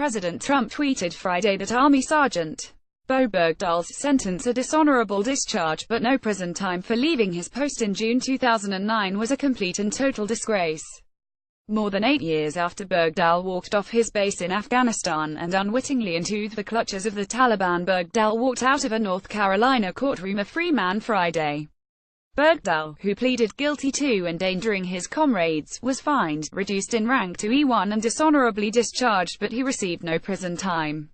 President Trump tweeted Friday that Army Sergeant Bo Bergdahl's sentence, a dishonorable discharge but no prison time for leaving his post in June 2009, was a complete and total disgrace. More than 8 years after Bergdahl walked off his base in Afghanistan and unwittingly into the clutches of the Taliban, Bergdahl walked out of a North Carolina courtroom a free man Friday. Bergdahl, who pleaded guilty to endangering his comrades, was fined, reduced in rank to E1 and dishonorably discharged, but he received no prison time.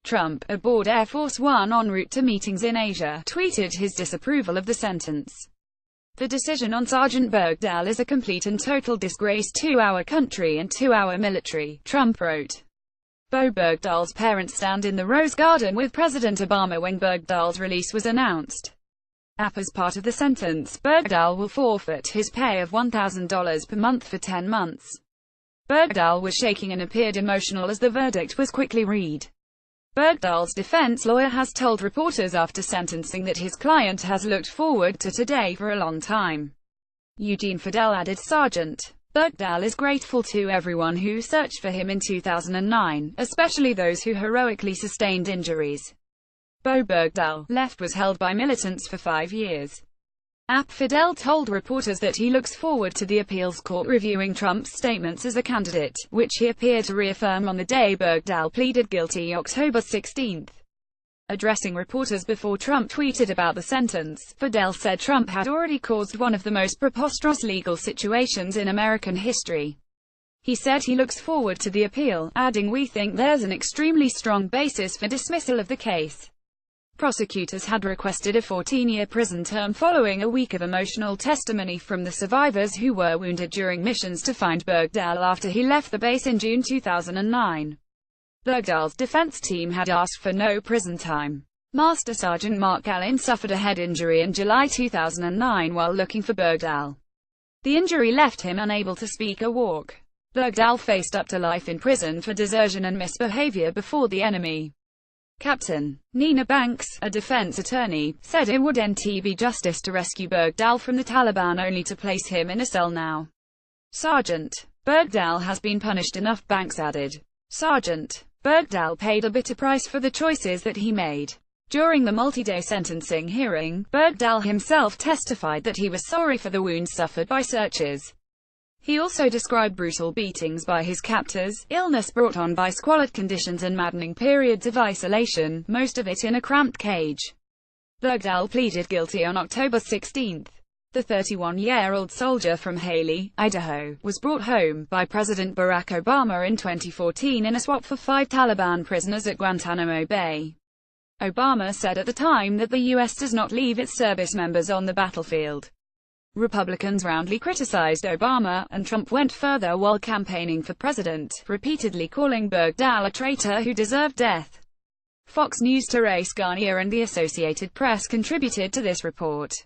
Trump, aboard Air Force One en route to meetings in Asia, tweeted his disapproval of the sentence. "The decision on Sergeant Bergdahl is a complete and total disgrace to our country and to our military," Trump wrote. Bo Bergdahl's parents stand in the Rose Garden with President Obama when Bergdahl's release was announced. As part of the sentence, Bergdahl will forfeit his pay of $1,000 per month for 10 months. Bergdahl was shaking and appeared emotional as the verdict was quickly read. Bergdahl's defense lawyer has told reporters after sentencing that his client has looked forward to today for a long time. Eugene Fidel added, "Sergeant Bergdahl is grateful to everyone who searched for him in 2009, especially those who heroically sustained injuries." Bo Bergdahl, left, was held by militants for 5 years. Fidel told reporters that he looks forward to the appeals court reviewing Trump's statements as a candidate, which he appeared to reaffirm on the day Bergdahl pleaded guilty, October 16. Addressing reporters before Trump tweeted about the sentence, Fidel said Trump had already caused one of the most preposterous legal situations in American history. He said he looks forward to the appeal, adding, "We think there's an extremely strong basis for dismissal of the case." Prosecutors had requested a 14-year prison term following a week of emotional testimony from the survivors who were wounded during missions to find Bergdahl after he left the base in June 2009. Bergdahl's defense team had asked for no prison time. Master Sergeant Mark Allen suffered a head injury in July 2009 while looking for Bergdahl. The injury left him unable to speak or walk. Bergdahl faced up to life in prison for desertion and misbehavior before the enemy. Captain Nina Banks, a defense attorney, said it would be justice to rescue Bergdahl from the Taliban only to place him in a cell now. "Sergeant Bergdahl has been punished enough," Banks added. Sergeant Bergdahl paid a bitter price for the choices that he made. During the multi-day sentencing hearing, Bergdahl himself testified that he was sorry for the wounds suffered by searchers. He also described brutal beatings by his captors, illness brought on by squalid conditions and maddening periods of isolation, most of it in a cramped cage. Bergdahl pleaded guilty on October 16. The 31-year-old soldier from Haley, Idaho, was brought home by President Barack Obama in 2014 in a swap for 5 Taliban prisoners at Guantanamo Bay. Obama said at the time that the U.S. does not leave its service members on the battlefield. Republicans roundly criticized Obama, and Trump went further while campaigning for president, repeatedly calling Bergdahl a traitor who deserved death. Fox News' Terrace Garnier and the Associated Press contributed to this report.